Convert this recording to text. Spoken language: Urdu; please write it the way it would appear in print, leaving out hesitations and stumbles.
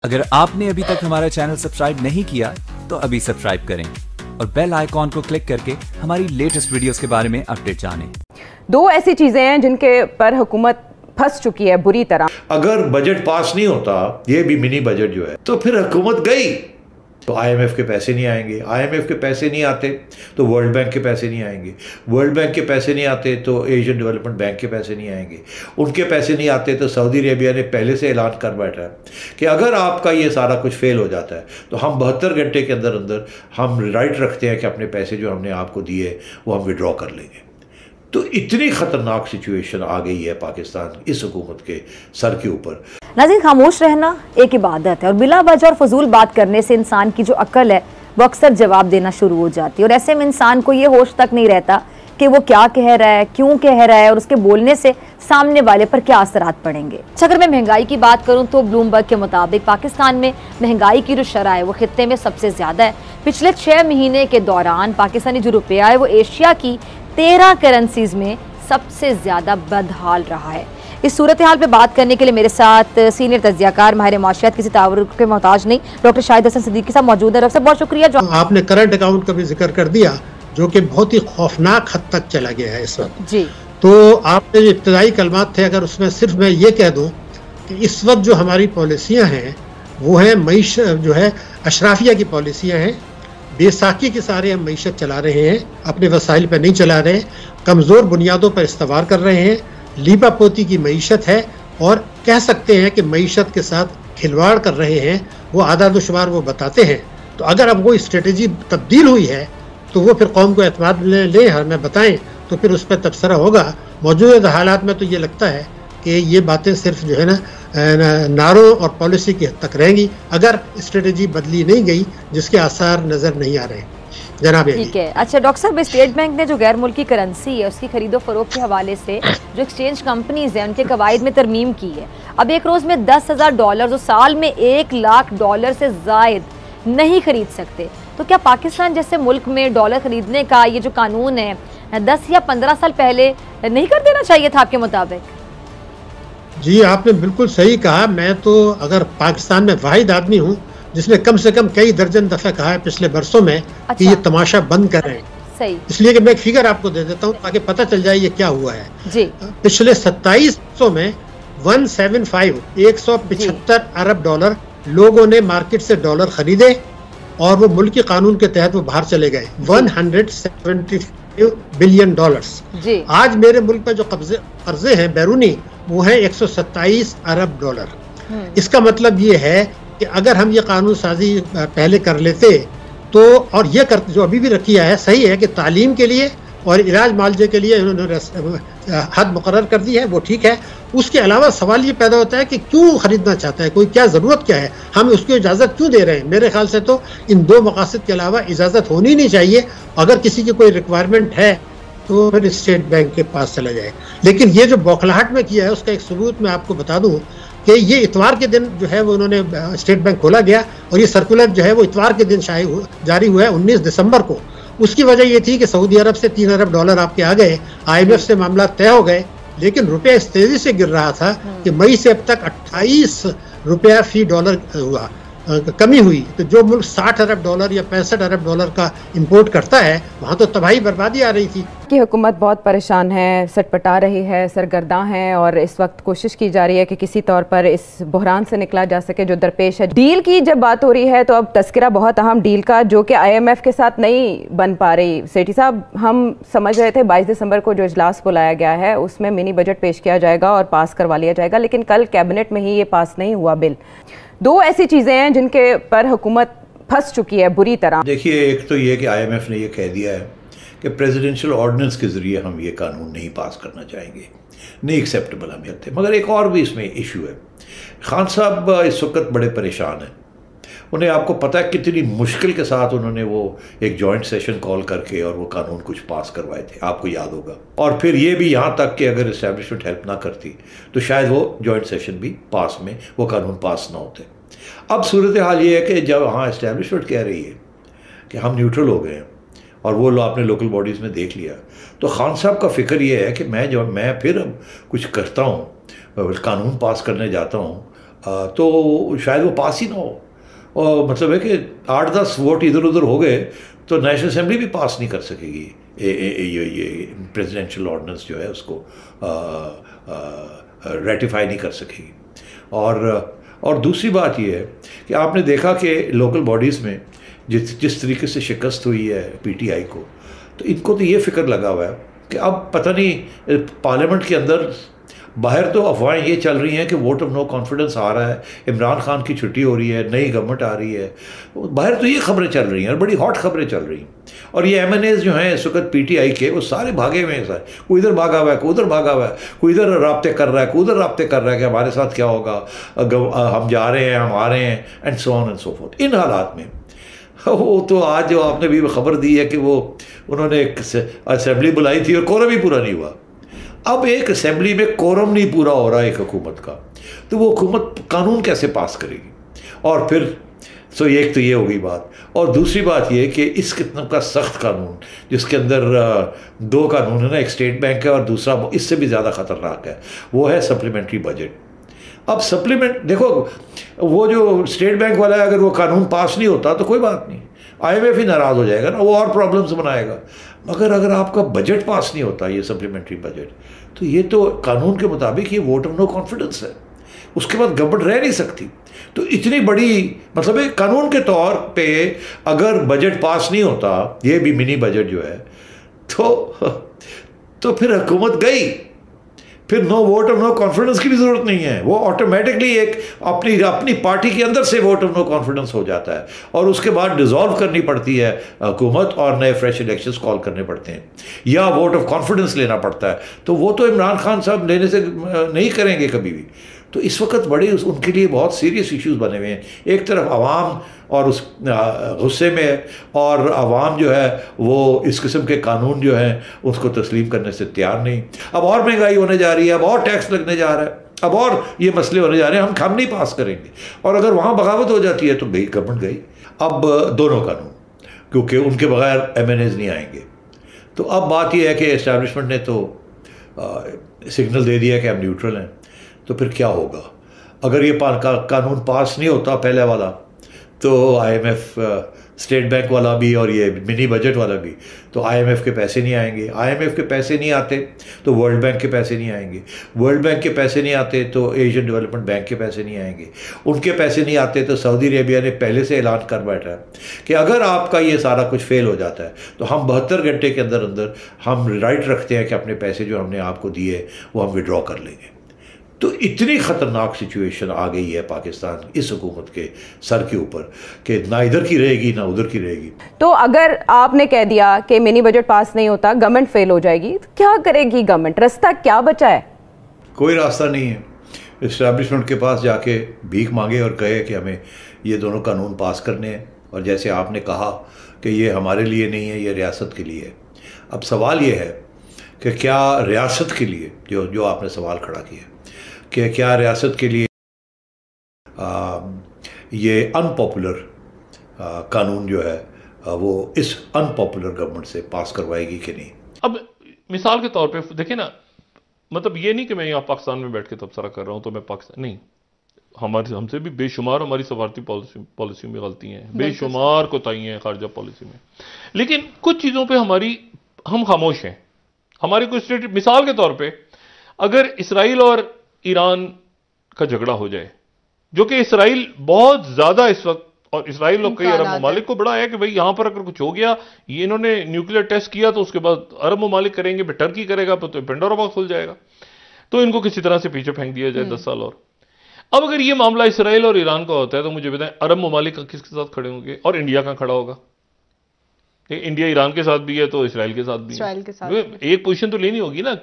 اگر آپ نے ابھی تک ہمارا چینل سبسکرائب نہیں کیا تو ابھی سبسکرائب کریں اور بیل آئیکن کو کلک کر کے ہماری لیٹسٹ ویڈیوز کے بارے میں اپڈیٹ جانیں۔ دو ایسی چیزیں ہیں جن کے پر حکومت پھنس چکی ہے بری طرح۔ اگر بجٹ پاس نہیں ہوتا، یہ بھی منی بجٹ جو ہے، تو پھر حکومت گئی تو آئی ایم ایف کے پیسے نہیں آئیں گے، آئی ایم ایف کے پیسے نہیں آتے تو ورلڈ بینک کے پیسے نہیں آئیں گے، ورلڈ بینک کے پیسے نہیں آتے تو ایشین ڈیولپمنٹ بینک کے پیسے نہیں آئیں گے، ان کے پیسے نہیں آتے تو سعودی عربیہ نے پہلے سے اعلان کر بیٹھا ہے کہ اگر آپ کا یہ سارا کچھ فیل ہو جاتا ہے تو ہم 72 گھنٹے کے اندر ہم رائٹ رکھتے ہیں کہ اپنے پیسے جو ہم نے آپ کو دیے وہ ہم وڈرا کر لیں گے۔ تو اتنی خطرناک سچویشن آ گئی ہے پاکستان اس حکومت کے سر کے اوپر۔ ناظرین، خاموش رہنا ایک عبادت ہے اور بلا وجہ اور فضول بات کرنے سے انسان کی جو عقل ہے وہ اکثر جواب دینا شروع ہو جاتی ہے، اور ایسے میں انسان کو یہ ہوش تک نہیں رہتا کہ وہ کیا کہہ رہا ہے، کیوں کہہ رہا ہے، اور اس کے بولنے سے سامنے والے پر کیا اثرات پڑیں گے۔ اگر میں مہنگائی کی بات کروں تو بلومبرگ کے مطابق پاکستان میں مہنگائی کی جو شرح ہے وہ خطے میں سب سے زیادہ ہے۔ پچھلے 6 مہینے کے دوران پاکستانی جو روپیہ ہے وہ ایشیا کی 13 کرنسیز میں سب سے زیادہ بدحال رہا ہے۔ اس صورتحال پہ بات کرنے کے لیے میرے ساتھ سینئر تجزیہ کار ماہر معاشیات کسی تعارف کے محتاج نہیں ڈاکٹر شاہد حسن صدیقی صاحب موجود ہیں۔ ڈاکٹر صاحب بہت شکریہ۔ جو آپ نے کرنٹ اکاؤنٹ کا بھی ذکر کر دیا جو کہ بہت ہی خوفناک حد تک چلا گیا ہے اس وقت جی، تو آپ نے جو ابتدائی کلمات تھے، اگر اس میں صرف میں یہ کہہ دوں کہ اس وقت جو ہماری پالیسیاں ہیں وہ ہیں معیشت جو ہے اشرافیہ کی پالیسیاں ہیں، بے ساکی کے سارے ہم معیشت چلا رہے ہیں، اپنے وسائل پہ نہیں چلا رہے، کمزور بنیادوں پر استوار کر رہے ہیں، لیپا پوتی کی معیشت ہے، اور کہہ سکتے ہیں کہ معیشت کے ساتھ کھلواڑ کر رہے ہیں۔ وہ اعداد و شمار وہ بتاتے ہیں، تو اگر اب وہ اسٹریٹجی تبدیل ہوئی ہے تو وہ پھر قوم کو اعتماد لیں ہمیں بتائیں تو پھر اس پہ تبصرہ ہوگا۔ موجودہ حالات میں تو یہ لگتا ہے کہ یہ باتیں صرف جو ہے نا نعروں اور پالیسی کی حد تک رہیں گی اگر اسٹریٹجی بدلی نہیں گئی، جس کے آثار نظر نہیں آ رہے جناب۔ ٹھیک ہے، اچھا ڈاکٹر صاحب، اسٹیٹ بینک نے جو غیر ملکی کرنسی ہے اس کی خرید و فروخت کے حوالے سے جو ایکسچینج کمپنیز ہیں ان کے قواعد میں ترمیم کی ہے۔ اب ایک روز میں $10,000 اور سال میں $1,00,000 سے زائد نہیں خرید سکتے، تو کیا پاکستان جیسے ملک میں ڈالر خریدنے کا یہ جو قانون ہے 10 یا 15 سال پہلے نہیں کر دینا چاہیے تھا آپ کے مطابق؟ جی، آپ نے بالکل صحیح کہا۔ میں تو اگر پاکستان میں واحد آدمی ہوں جس نے کم سے کم کئی درجن دفعہ کہا ہے پچھلے برسوں میں کہ یہ تماشا بند کر رہے ہیں۔ صحیح، اس لیے کہ میں ایک فگر آپ کو دے دیتا ہوں تاکہ پتہ چل جائے یہ کیا ہوا ہے۔ جی، پچھلے 27 برسوں میں 175 ارب ڈالر لوگوں نے مارکیٹ سے ڈالر خریدے اور وہ ملکی قانون کے تحت وہ باہر چلے گئے۔ 175 بلین ڈالرز۔ جی، آج میرے ملک میں جو قرضے ہیں بیرونی وہ ہیں 127 ارب ڈالر۔ اس کا مطلب یہ ہے کہ اگر ہم یہ قانون سازی پہلے کر لیتے تو، اور یہ جو ابھی بھی رکھا ہے صحیح ہے کہ تعلیم کے لیے اور علاج معالجے کے لیے انہوں نے حد مقرر کر دی ہے، وہ ٹھیک ہے۔ اس کے علاوہ سوال یہ پیدا ہوتا ہے کہ کیوں خریدنا چاہتا ہے کوئی، کیا ضرورت کیا ہے، ہم اس کی اجازت کیوں دے رہے ہیں؟ میرے خیال سے تو ان دو مقاصد کے علاوہ اجازت ہونی نہیں چاہیے۔ اگر کسی کی کوئی ریکوائرمنٹ ہے تو پھر اسٹیٹ بینک کے پاس چلا جائے۔ لیکن یہ جو بوکھلاہٹ میں کیا ہے اس کا ایک ثبوت میں آپ کو بتا دوں کہ یہ اتوار کے دن جو ہے وہ انہوں نے اسٹیٹ بینک کھولا گیا اور یہ سرکولر جو ہے وہ اتوار کے دن جاری ہوا ہے 19 دسمبر کو۔ اس کی وجہ یہ تھی کہ سعودی عرب سے 3 ارب ڈالر آپ کے آ گئے، آئی ایم ایف سے معاملات طے ہو گئے، لیکن روپیہ اس تیزی سے گر رہا تھا کہ مئی سے اب تک 28 روپیہ فی ڈالر ہوا، کمی ہوئی۔ تو جو ملک 60 ارب ڈالر یا 65 ارب ڈالر کا امپورٹ کرتا ہے وہاں تو تباہی بربادی آ رہی تھی۔ کہ حکومت بہت پریشان ہے، سٹ پٹا رہی ہے، سرگرداں ہے، اور اس وقت کوشش کی جا رہی ہے کہ کسی طور پر اس بحران سے نکلا جا سکے جو درپیش ہے۔ ڈیل کی جب بات ہو رہی ہے تو اب تذکرہ بہت اہم ڈیل کا جو کہ آئی ایم ایف کے ساتھ نہیں بن پا رہی۔ سیٹھی صاحب، ہم سمجھ رہے تھے 22 دسمبر کو جو اجلاس بلایا گیا ہے اس میں منی بجٹ پیش کیا جائے گا اور پاس کروا لیا جائے گا، لیکن کل کیبنٹ میں ہی یہ پاس نہیں ہوا بل۔ دو ایسی چیزیں ہیں جن کے پر حکومت پھنس چکی ہے بری طرح۔ دیکھیے، ایک تو یہ کہ آئی ایم ایف نے یہ کہہ دیا ہے کہ پریزیڈنشل آرڈیننس کے ذریعے ہم یہ قانون نہیں پاس کرنا چاہیں گے، نہیں ایکسیپٹیبل ہم کرتے۔ مگر ایک اور بھی اس میں ایشو ہے۔ خان صاحب اس وقت بڑے پریشان ہیں، انہیں آپ کو پتہ ہے کتنی مشکل کے ساتھ انہوں نے وہ ایک جوائنٹ سیشن کال کر کے اور وہ قانون کچھ پاس کروائے تھے، آپ کو یاد ہوگا۔ اور پھر یہ بھی یہاں تک کہ اگر اسٹیبلشمنٹ ہیلپ نہ کرتی تو شاید وہ جوائنٹ سیشن بھی پاس میں وہ قانون پاس نہ ہوتے۔ اب صورتحال یہ ہے کہ جب ہاں اسٹیبلشمنٹ کہہ رہی ہے کہ ہم نیوٹرل ہو گئے ہیں اور وہ آپ نے لوکل باڈیز میں دیکھ لیا، تو خان صاحب کا فکر یہ ہے کہ میں پھر کچھ کرتا ہوں، قانون پاس کرنے جاتا ہوں تو شاید وہ پاس ہی نہ ہو. اور مطلب ہے کہ 8-10 ووٹ ادھر ادھر ہو گئے تو نیشنل اسمبلی بھی پاس نہیں کر سکے گی یہ پریزیڈینشیل آرڈیننس جو ہے اس کو ریٹیفائی نہیں کر سکے گی. اور دوسری بات یہ ہے کہ آپ نے دیکھا کہ لوکل باڈیز میں جس طریقے سے شکست ہوئی ہے پی ٹی آئی کو, تو ان کو تو یہ فکر لگا ہوا ہے کہ اب پتہ نہیں پارلیمنٹ کے اندر, باہر تو افواہیں یہ چل رہی ہیں کہ ووٹ آف نو کانفیڈنس آ رہا ہے, عمران خان کی چھٹی ہو رہی ہے, نئی گورنمنٹ آ رہی ہے, باہر تو یہ خبریں چل رہی ہیں اور بڑی ہاٹ خبریں چل رہی ہیں. اور یہ ایم این ایز جو ہیں اس وقت پی ٹی آئی کے, وہ سارے بھاگے ہوئے ہیں سارے, کوئی ادھر بھاگا ہوا ہے, کوئی ادھر بھاگا ہوا ہے, کوئی ادھر رابطے کر رہا ہے, کوئی ادھر رابطے کر رہا ہے کہ ہمارے ساتھ کیا ہوگا, ہم جا رہے ہیں, ہم آ رہے ہیں, and so on and so forth. ان حالات میں وہ تو آج جو آپ نے بھی خبر دی ہے کہ وہ انہوں نے ایک اسمبلی بلائی تھی اور کورم ہی پورا نہیں ہوا. اب ایک اسمبلی میں کورم نہیں پورا ہو رہا ایک حکومت کا, تو وہ حکومت قانون کیسے پاس کرے گی؟ اور پھر ایک تو یہ ہو گئی بات, اور دوسری بات یہ کہ اس قسم کا سخت قانون جس کے اندر 2 قانون ہیں نا, ایک اسٹیٹ بینک ہے اور دوسرا اس سے بھی زیادہ خطرناک ہے, وہ ہے سپلیمنٹری بجٹ. اب سپلیمنٹ دیکھو, وہ جو اسٹیٹ بینک والا ہے اگر وہ قانون پاس نہیں ہوتا تو کوئی بات نہیں, آئی ایم ایف ہی ناراض ہو جائے گا نا, وہ اور پرابلمس بنائے گا. مگر اگر آپ کا بجٹ پاس نہیں ہوتا, یہ سپلیمنٹری بجٹ, تو یہ تو قانون کے مطابق یہ ووٹ آف نو کانفیڈنس ہے, اس کے بعد گورنمنٹ رہ نہیں سکتی. تو اتنی بڑی مطلب ہے قانون کے طور پہ اگر بجٹ پاس نہیں ہوتا, یہ بھی منی بجٹ جو ہے, تو پھر حکومت گئی, پھر نو ووٹ آف نو کانفیڈنس کی بھی ضرورت نہیں ہے, وہ آٹومیٹکلی ایک اپنی پارٹی کے اندر سے ووٹ آف نو کانفیڈنس ہو جاتا ہے, اور اس کے بعد ڈیزالو کرنی پڑتی ہے حکومت اور نئے فریش الیکشنز کال کرنے پڑتے ہیں, یا ووٹ آف کانفیڈنس لینا پڑتا ہے. تو وہ تو عمران خان صاحب لینے سے نہیں کریں گے کبھی بھی. تو اس وقت بڑے ان کے لیے بہت سیریس ایشوز بنے ہوئے ہیں. ایک طرف عوام اور اس غصے میں ہے, اور عوام جو ہے وہ اس قسم کے قانون جو ہیں اس کو تسلیم کرنے سے تیار نہیں. اب اور مہنگائی ہونے جا رہی ہے, اب اور ٹیکس لگنے جا رہا ہے, اب اور یہ مسئلے ہونے جا رہے ہیں, ہم نہیں پاس کریں گے. اور اگر وہاں بغاوت ہو جاتی ہے تو گئی گورنمنٹ گئی. اب دونوں قانون, کیونکہ ان کے بغیر ایم این ایز نہیں آئیں گے. تو اب بات یہ ہے کہ اسٹیبلشمنٹ نے تو سگنل دے دیا کہ ہم نیوٹرل ہیں. تو پھر کیا ہوگا اگر یہ قانون پاس نہیں ہوتا پہلے والا؟ تو I M F, state bank والا بھی اور یہ منی بجٹ والا بھی, تو آئی ایم ایف کے پیسے نہیں آئیں گے. آئی ایم ایف کے پیسے نہیں آتے تو ورلڈ بینک کے پیسے نہیں آئیں گے. ورلڈ بینک کے پیسے نہیں آتے تو ایشین ڈیولپمنٹ بینک کے پیسے نہیں آئیں گے. ان کے پیسے نہیں آتے تو سعودی عربیہ نے پہلے سے اعلان کر بیٹھا ہے کہ اگر آپ کا یہ سارا کچھ فیل ہو جاتا ہے تو ہم 72 گھنٹے کے اندر ہم رائٹ رکھتے ہیں کہ اپنے پیسے جو ہم نے آپ کو دیے وہ ہم وڈرا کر لیں گے. تو اتنی خطرناک سچویشن آ گئی ہے پاکستان اس حکومت کے سر کے اوپر کہ نہ ادھر کی رہے گی نہ ادھر کی رہے گی. تو اگر آپ نے کہہ دیا کہ منی بجٹ پاس نہیں ہوتا, گورنمنٹ فیل ہو جائے گی, تو کیا کرے گی گورنمنٹ؟ راستہ کیا بچا ہے؟ کوئی راستہ نہیں ہے. اسٹیبلشمنٹ کے پاس جا کے بھیک مانگے اور کہے کہ ہمیں یہ دونوں قانون پاس کرنے ہیں, اور جیسے آپ نے کہا کہ یہ ہمارے لیے نہیں ہے, یہ ریاست کے لیے ہے. اب سوال یہ ہے کہ کیا ریاست کے لیے جو آپ نے سوال کھڑا کیا کہ کیا ریاست کے لیے یہ ان پاپولر قانون جو ہے وہ اس ان پاپولر گورنمنٹ سے پاس کروائے گی کہ نہیں؟ اب مثال کے طور پہ دیکھیں نا, مطلب یہ نہیں کہ میں یہاں پاکستان میں بیٹھ کے تبصرہ کر رہا ہوں تو میں پاکستان نہیں, ہم سے بھی بے شمار ہماری سفارتی پالیسی میں غلطی ہیں, بے شمار کوتاہیاں ہیں خارجہ پالیسی میں, لیکن کچھ چیزوں پہ ہم خاموش ہیں. ہماری کوئی اسٹیٹ, مثال کے طور پہ اگر اسرائیل اور ایران کا جھگڑا ہو جائے, جو کہ اسرائیل بہت زیادہ اس وقت, اور اسرائیل اور کئی عرب ممالک کو بڑا ہے کہ بھئی یہاں پر اگر کچھ ہو گیا, یہ انہوں نے نیوکلیر ٹیسٹ کیا تو اس کے بعد عرب ممالک کریں گے, پھر ٹرکی کرے گا, تو پینڈورا باکس کھل جائے گا, تو ان کو کسی طرح سے پیچھے پھینک دیا جائے 10 سال اور. اب اگر یہ معاملہ اسرائیل اور ایران کا ہوتا ہے تو مجھے بتائیں عرب ممالک کس کے ساتھ کھڑے ہوں گے, اور انڈیا کہاں کھڑا ہوگا؟ انڈیا ایران کے ساتھ بھی ہے تو اسرائیل کے ساتھ بھی ہے, ایک پوزیشن تو لینی ہوگی نا.